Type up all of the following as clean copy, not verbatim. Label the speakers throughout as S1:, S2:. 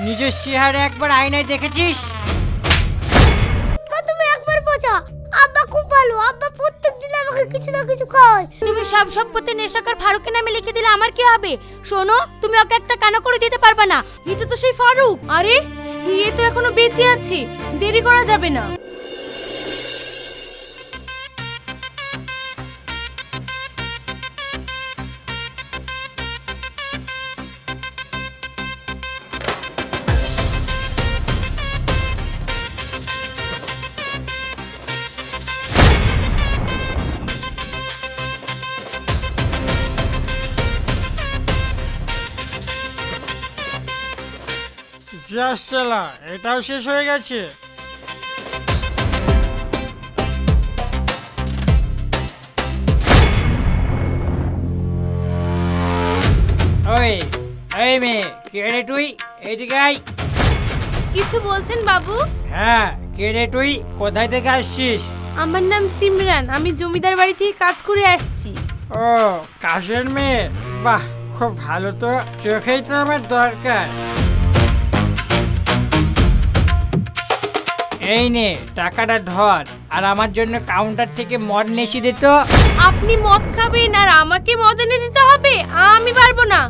S1: নিজের চেহারা একবার আয়নায় দেখেছিস?
S2: মা তুমি একবার বোঝা, আব্বা খুব ভালো, আব্বা প্রত্যেকদিন আমাকে কিছু না কিছু খাওয়ায়।
S3: তুমি সব সম্পত্তি নেশাকার ফারুকের নামে লিখে দিলে আমার কি হবে? শোনো, তুমি ওকে একটা কেন করে দিতে পারবে না? এটা তো সেই ফারুক। আরে এ তো এখনো বেঁচে আছে, দেরি করা যাবে না।
S1: গ্যাস চালা, এটাও শেষ হয়ে গেছে। ওই এই মেয়ে, কে রে তুই? এইদিকে আয়।
S3: কিছু বলছেন বাবু?
S1: হ্যাঁ, কে রে তুই? কোথায় থেকে আসছিস?
S3: আমার নাম সিমরান, আমি জমিদার বাড়ি থেকে কাজ করে আসছি।
S1: ও, কাশের মেয়ে? বাহ, খুব ভালো তো, চোখেই তো আমার দরকার। এই নে টাকাটা ধর, আর আমার জন্য কাউন্টার থেকে মদ নেশি দিত।
S3: আপনি মদ খাবেন আর আমাকে মদ এনে দিতে হবে? আমি পারবো না।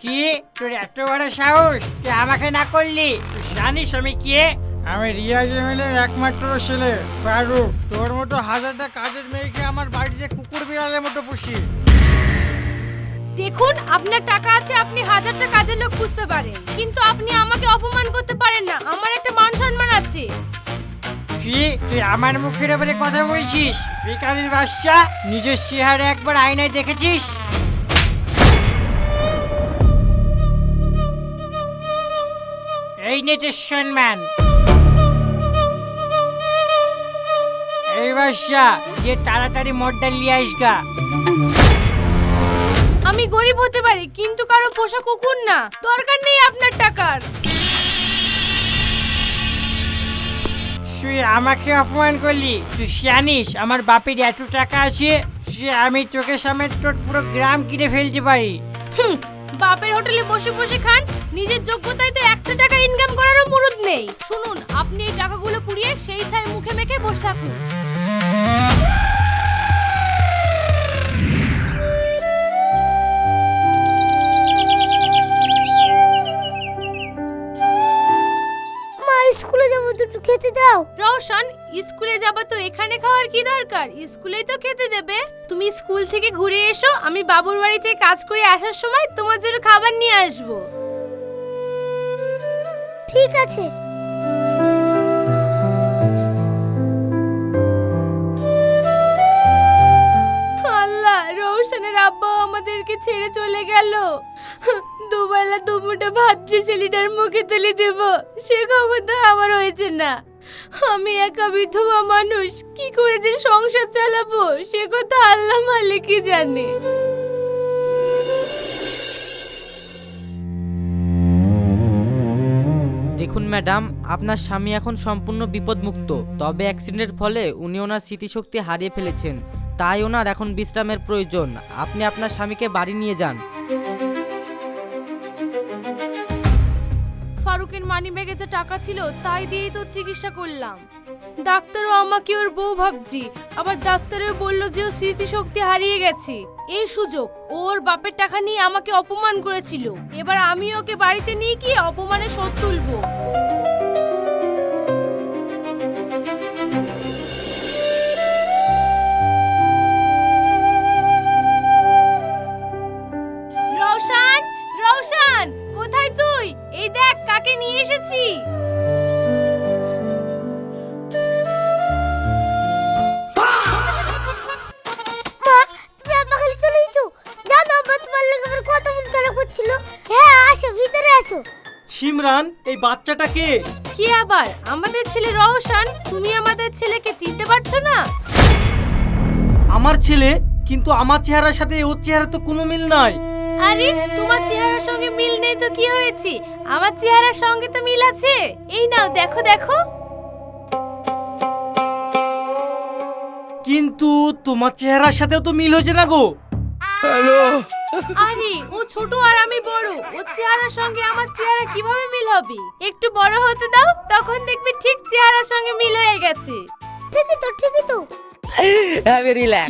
S1: কি তোর এত বড় সাহস, তুই আমাকে না করলি? তুই জানিস আমি কে? আমি রিয়াজ এমএলএর একমাত্র ছেলে ফারুক। তোর মতো হাজারটা কাজের মেয়েকে আমার বাড়িতে কুকুর বিড়ালের মতো পুষি।
S3: দেখুন, আপনার টাকা আছে, আপনি হাজারটা কাজের লোক খুঁজতে পারেন, কিন্তু আপনি আমাকে অপমান করতে পারেন না। আমার একটা মান সম্মান আছে।
S1: কি তুই আমার মুখের উপরে কথা বলছিস? ভিখারির বাচ্চা, নিজের চেহারা একবার আয়নায় দেখেছিস? এই নে তোর সম্মান। এই বাচ্চা, গিয়ে তাড়াতাড়ি মদটা নিয়ে আসগা।
S3: আমি গরিব হতে পারি, কিন্তু কারো পোষা কুকুর না। দরকার নেই আপনার টাকার।
S1: তুই আমাকে অপমান করলি? তুই জানিস আমার বাপের এত টাকা আছে যে আমি তোকে সামনে তোর পুরো গ্রাম কিনে ফেলতে পারি।
S3: হুম, বাপের হোটেলে বসে বসে খান, নিজের যোগ্যতায় তো একটা টাকা ইনকাম করারও মুরুদ নেই। শুনুন, আপনি এই টাকাগুলো পুড়িয়ে সেই ছাই মুখে মেখে বসে থাকুন।
S2: মা স্কুলে যাবো, দুটো খেতে দাও।
S3: রওশন, স্কুলে যাবা তো এখানে খাওয়ার কি দরকার? স্কুলেই তো খেতে দেবে। তুমি স্কুল থেকে ঘুরে এসো, আমি বাবুর বাড়ি থেকে কাজ করে আসার সময় তোমার জন্য খাবার নিয়ে আসবো।
S2: ঠিক আছে।
S3: আল্লাহ, রওশনের আব্বা আমাদেরকে ছেড়ে চলে গেল। দুবেলা দুমুঠো ভাত যে ছেলেটার মুখে তুলে দেব, সে ক্ষমতা আমার হয়েছে না। আমি একা বিধবা মানুষ, কি করে যে সংসার চালাবো সে কথা আল্লাহ মালিকই জানে।
S4: দেখুন ম্যাডাম, আপনার স্বামী এখন সম্পূর্ণ বিপদমুক্ত, তবে অ্যাক্সিডেন্টের ফলে উনি ওনার স্মৃতিশক্তি হারিয়ে ফেলেছেন, তাই ওনার এখন বিশ্রামের প্রয়োজন। আপনি আপনার স্বামীকে বাড়ি নিয়ে যান।
S3: ফারুকের মানিব্যাগে যে টাকা ছিল তাই দিয়েই তো চিকিৎসা করলাম। ডাক্তারও আমাকে ওর বউ ভাবছি, আবার ডাক্তারও বলল যে ওর স্মৃতিশক্তি হারিয়ে গেছে। এই সুযোগ, ওর বাপের টাকা নিয়ে আমাকে অপমান করেছিল, এবার আমি ওকে বাড়িতে নিয়ে গিয়ে অপমানের শোধ তুলবো। রওশন, রওশন, কোথায় তুই? এই দেখ কাকে নিয়ে এসেছি।
S2: মা তুমি আব্বা খালি চলে গেছো? জানো আব্বা তোমার লাগে আমার কত মন খারাপ করছিল। হ্যাঁ আসো, ভিতরে আসো।
S5: সিমরান, এই বাচ্চাটা কে?
S3: কি আবার? আমাদের ছেলে রওশন। তুমি আমাদের ছেলেকে চিনতে পারছো না?
S5: আমার ছেলে? কিন্তু আমার চেহারার সাথে ওর চেহারা তো কোনো মিল নাই।
S3: আরে তোমার চেহারার সঙ্গে মিল নেই তো কি হয়েছে? আমার চেহারার সঙ্গে তো মিল আছে। এই নাও দেখো দেখো।
S5: কিন্তু তোমার চেহারার সাথেও তো মিল হয়েছে না গো।
S3: আরে ও ছোট আর আমি বড়, ওর চেহারার সঙ্গে আমার চেহারা কিভাবে মিল হবে? একটু বড় হতে দাও, তখন দেখবি ঠিক চেহারার সঙ্গে মিল হয়ে গেছে।
S2: ঠিকই তো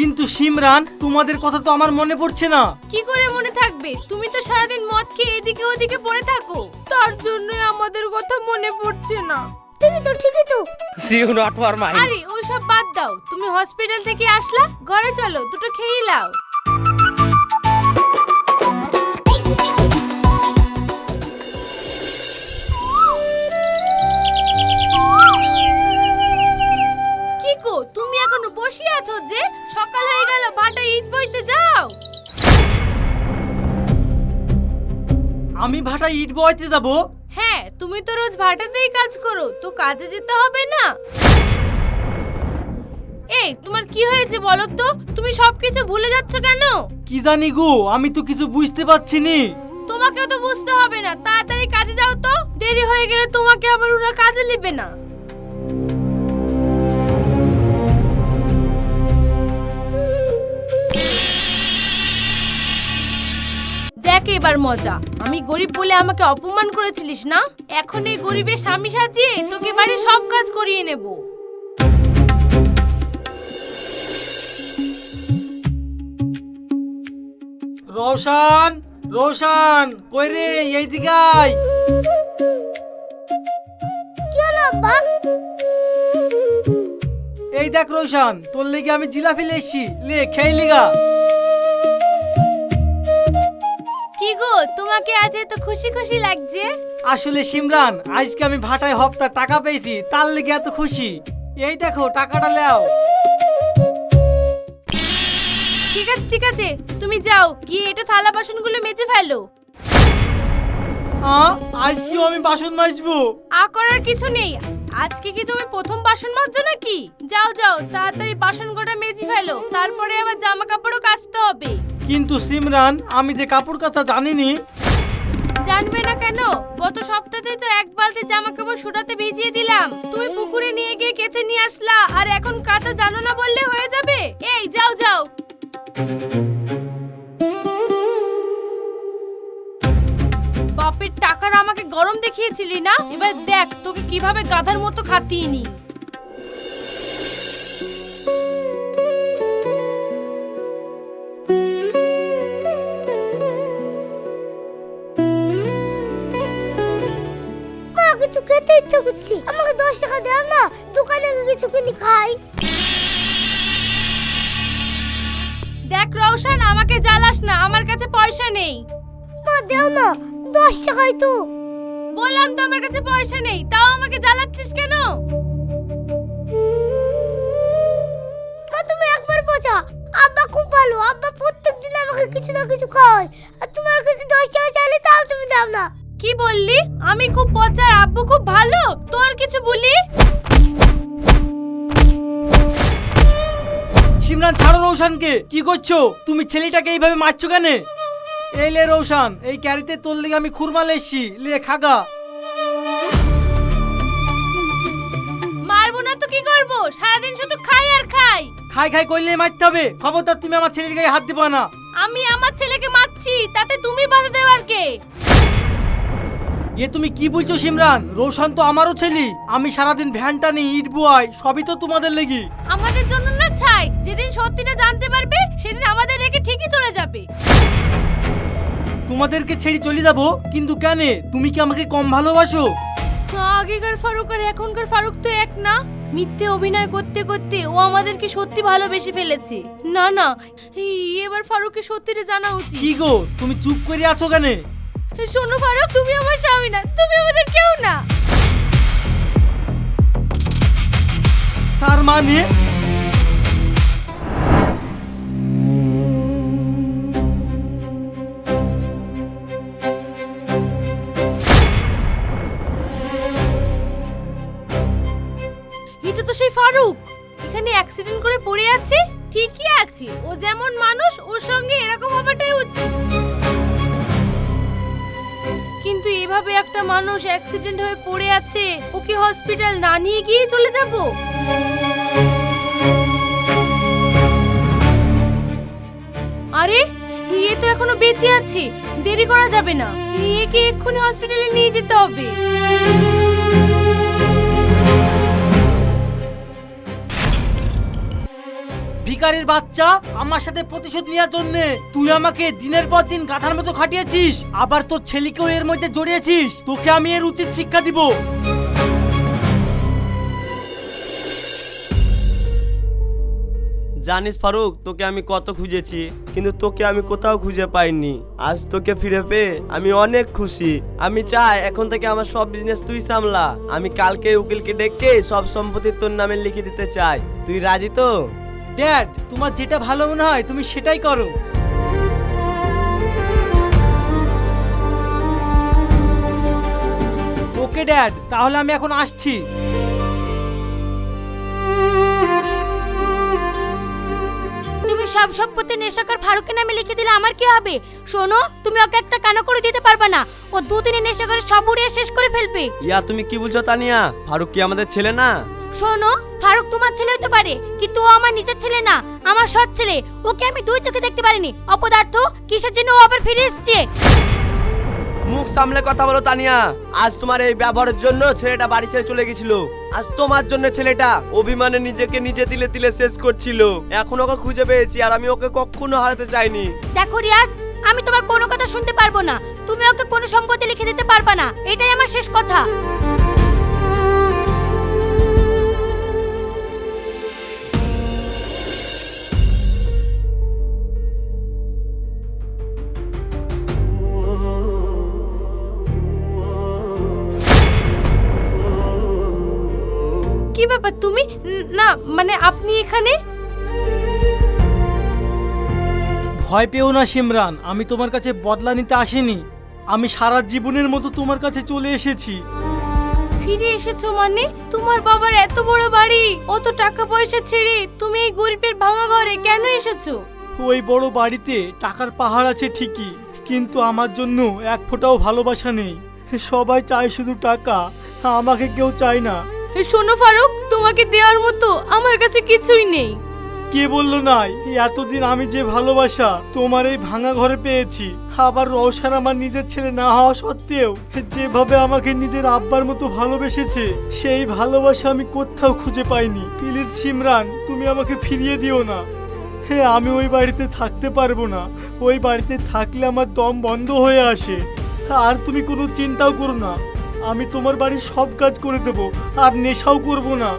S5: কিন্তু সিমরান, তোমাদের কথা তো আমার মনে পড়ছে না।
S3: কি করে মনে থাকবে? তুমি তো সারাদিন মদ খেয়ে এদিকে ওদিকে পড়ে থাকো, তার জন্যই আমাদের কথা মনে পড়ছে না।
S2: ঠিকই তো
S3: আরে ওইসব বাদ দাও, তুমি হসপিটাল থেকে আসলা, ঘরে চলো, দুটো খেয়ে নাও। কি গো, তুমি এখনো বসে আছো যে? সকাল হয়ে গেল, ভাটা ইট বইতে যাও।
S5: আমি ভাটা ইট বইতে যাব?
S3: হ্যাঁ, তুমি তো রোজ ভাটাতেই কাজ করো, তো কাজে যেতে হবে না? এই তোমার কি হয়েছে বলো তো? তুমি সবকিছু ভুলে যাচ্ছ কেন?
S5: কি জানি গো, আমি তো কিছু বুঝতে পারছি নি।
S3: তোমাকেও তো বুঝতে হবে না, তাড়াতাড়ি কাজে যাও তো, দেরি হয়ে গেলে তোমাকে আবার ওরা কাজে নেবে না। দেখ এবার মজা, আমি গরিব বলে আমাকে অপমান করেছিলিস না, এখন এই গরিবের স্বামী সাজিয়ে তোকে বাড়ির সব কাজ করিয়ে নেব।
S5: রোশন, রোশন কই রে? এইদিকে আয়।
S2: কি হলো আব্বা?
S5: এই দেখ রোশন, তোর লেগে আমি জিলাপি লেসছি, লে খেয়ে লিগা।
S3: কি গো, তোমাকে আজ এত খুশি খুশি লাগছে?
S5: আসলে সিমরান, আজকে আমি ভাটায় হপ্তাহ টাকা পেয়েছি, তার লেগে এত খুশি। এই দেখো টাকাটা নাও।
S3: ঠিক আছে, তুমি যাও, গিয়ে এটা থালা বাসনগুলো মেজে ফেলো।
S5: আজকেও আমি বাসন মাজবো?
S3: করার কিছু নেই, আজকে কি তুমি প্রথম বাসন মাজছো নাকি? যাও যাও, তাড়াতাড়ি বাসন কটা মেজে ফেলো, তারপরে আবার জামা কাপড়ও কাচতে হবে।
S5: কিন্তু সিমরান, আমি যে কাপড় কাচা জানিনি।
S3: জানবে না কেন? গত সপ্তাহে তো এক বালতি জামা কাপড় শুটাতে ভিজিয়ে দিলাম, তুমি পুকুরে নিয়ে গিয়ে কেচে নিয়ে আসলা, আর এখন কাচা জানো না বললে হয়ে যাবে? এই যাও যাও। বাপের টাকার আমাকে গরম দেখিয়েছিলি না, এবার দেখ তোকে কিভাবে গাধার মতো খাটিয়ে নি।
S2: মা, কিছু খেতে ইচ্ছা করছে, আমাকে 10 টাকা দাও না, দোকানে গিয়ে কিছু কিনে খাই।
S3: দেখ রওশন, আমাকে জ্বালাস না, আমার কাছে পয়সা নেই।
S2: মা দাও না, 10 টাকাই তো।
S3: বললাম তো আমার কাছে পয়সা নেই, তাও আমাকে জ্বালাচ্ছিস কেন?
S2: মা তুমি একবার বোঝা, আব্বা খুব ভালো, আব্বা প্রত্যেকদিন আমাকে কিছু না কিছু খাওয়ায়, আর তোমার কাছে 10 টাকা চাইলে তাও তুমি দাও না।
S3: কি বললি? আমি খুব পচা আর আব্বু খুব ভালো, তোর কিছু বলি?
S5: সিমরান ছাড়ো রৌশানকে, কি করছো তুমি? ছেলেটাকে এইভাবে মারছো কেন? এই লে রৌশান, এই ক্যারিতে তোর লেগে আমি খুরমা লেসছি, লে খাগা।
S3: মারবো না তো কি করবো? সারাদিন শুধু খাই আর খাই।
S5: খাই খাই করলে মারতে হবে, খবরদার তুমি আমার ছেলের গায়ে হাত দিবা না।
S3: আমি আমার ছেলেকে মারছি, তাতে তুমি বাধা দেওয়ার কে?
S5: এ তুমি কি বলছো সিমরান? রৌশান তো আমারও ছেলে, আমি সারাদিন ভ্যানটা নিয়ে ইট বুয়াই, সবই তো তোমাদের লেগে।
S3: আমাদের জন্য না ছাই, যেদিন সত্যিটা জানতে পারবে সেদিন আমাদের রেখে ঠিকই চলে যাবে।
S5: তোমাদেরকে ছেড়ে চলে যাবো? কিন্তু কেন? তুমি কি আমাকে কম ভালোবাসো?
S3: আগেকার ফারুক আর এখনকার ফারুক তো এক না। মিথ্যে অভিনয় করতে করতে ও আমাদেরকে সত্যি ভালোবেসে ফেলেছে। না না, এবার ফারুককে সত্যিটা জানা উচিত।
S5: কি গো, তুমি চুপ করে আছো কেন?
S3: শোনো ফারুক, তুমি আমার স্বামী না, তুমি আমাদের কেউ না।
S5: তার মানে
S3: এটা তো সেই ফারুক, এখানে অ্যাক্সিডেন্ট করে পড়ে আছে। ঠিকই আছে, ও যেমন মানুষ, ওর সঙ্গে এরকম হওয়াটাই উচিত। কিন্তু এভাবে একটা মানুষ অ্যাক্সিডেন্ট হয়ে পড়ে আছে, ওকে হসপিটাল না নিয়ে গিয়ে চলে যাব? আরে এ তো এখনো বেঁচে আছে, দেরি করা যাবে না, একে এক্ষুনি হসপিটালে নিয়ে যেতে হবে।
S5: ভিখারির বাচ্চা, আমার সাথে প্রতিশোধ নেওয়ার জন্য তুই আমাকে দিনের পর দিন গাধার মতো খাটিয়েছিস, আবার তোর ছেলেকেও এর মধ্যে জড়িয়েছিস। তোকে আমি এর উচিত শিক্ষা দিব।
S6: জানিস ফারুক, তোকে আমি কত খুঁজেছি, কিন্তু তোকে আমি কোথাও খুঁজে পাইনি। আজ তোকে ফিরে পেয়ে আমি অনেক খুশি। আমি চাই এখন থেকে আমার সব বিজনেস তুই সামলা। আমি কালকে উকিলকে ডেকে সব সম্পত্তি তোর নামে লিখে দিতে চাই। তুই রাজি তো?
S5: ড্যাড, তোমার যেটা ভালো মনে হয় তুমি সেটাই করো। ওকে ড্যাড, তাহলে আমি এখন আসছি।
S2: তুমি সব সম্পত্তি নেশাকর ফারুকের নামে লিখে দিলে আমার কি হবে? শোনো, তুমি ওকে একটা কানা করে দিতে পারবে না। ও দুদিনে নেশা করে সব উড়িয়ে শেষ করে ফেলবে।
S6: ইয়া তুমি কি বলছো তানিয়া? ফারুক কি আমাদের ছেলে না?
S2: শোনো, ফারুক তোমার ছেলে হতে পারে, কিন্তু ও আমার নিজের ছেলে না, আমার সৎ ছেলে। ওকে আমি দুই চোখে দেখতে পারিনি। অপদার্থ, কিসের জন্য ও আবার ফিরে এসেছে?
S6: মুখ সামলে কথা বলো তানিয়া। আজ তোমার এই ব্যবহারের জন্য ছেলেটা বাড়ি ছেড়ে চলে গেছিল। আজ তোমার জন্য ছেলেটা অভিমানে নিজেকে নিজে দিলে দিলে শেষ করছিল। এখন ওকে খুঁজে পেয়েছি, আর আমি ওকে কখনো হারাতে চাইনি।
S2: দেখো রিয়াজ, আমি তোমার কোনো কথা শুনতে পারবো না। তুমি ওকে কোনো সম্পত্তি লিখে দিতে পারবে না, এটাই আমার শেষ কথা।
S3: কি ব্যাপার তুমি? না মানে আপনি এখানে?
S5: ভয় পেও না সিমরান, আমি তোমার কাছে বদলা নিতে আসিনি। আমি সারা জীবনের মতো তোমার কাছে চলে এসেছি।
S3: ফিরে এসেছো মানে? তোমার বাবার এত বড় বাড়ি, অত টাকা পয়সা ছেড়ে তুমি এই গরিবের ভাঙা ঘরে কেন এসেছো?
S5: ওই বড় বাড়িতে টাকার পাহাড় আছে ঠিকই, কিন্তু আমার জন্য এক ফোঁটাও ভালোবাসা নেই। সবাই চায় শুধু টাকা, আমাকে কেউ চায় না।
S3: শোনো ফারুক, তোমাকে দেওয়ার মতো আমার কাছে কিছুই নেই।
S5: কে বললো নাই? এতদিন আমি যে ভালোবাসা তোমার এই ভাঙা ঘরে পেয়েছি, আবার রওশন আমার নিজের ছেলে না হওয়া সত্ত্বেও যেভাবে আমাকে নিজের আব্বার মতো ভালোবেসেছে, সেই ভালোবাসা আমি কোথাও খুঁজে পাইনি। প্লিজ সিমরান, তুমি আমাকে ফিরিয়ে দিও না। আমি ওই বাড়িতে থাকতে পারবো না। ওই বাড়িতে থাকলে আমার দম বন্ধ হয়ে আসে। আর তুমি কোনো চিন্তাও করো না, আমি তোমার বাড়ির সব কাজ করে দেবো, আর নেশাও করবো না।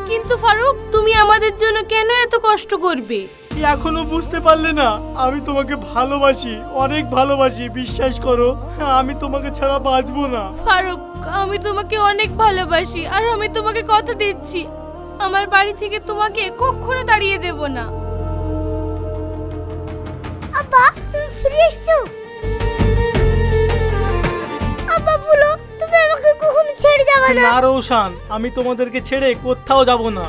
S3: কিন্তু ফারুক, তুমি আমাদের জন্য কেন এত কষ্ট করবে?
S5: এখনো বুঝতে পারলে না? আমি তোমাকে ভালোবাসি, অনেক ভালোবাসি, বিশ্বাস করো। আমি তোমাকে ছাড়া বাঁচবো না।
S3: ফারুক, আমি তোমাকে অনেক ভালোবাসি, আর আমি তোমাকে কথা দিচ্ছি আমার বাড়ি থেকে তোমাকে কখনো তাড়িয়ে দেব না।
S2: আব্বা, তুমি ফিরে এসেছো? আব্বা বলো, তুমি আমাকে কখনো ছেড়ে যাবে না।
S5: না রৌশান, আমি তোমাদেরকে ছেড়ে কোথাও যাব না।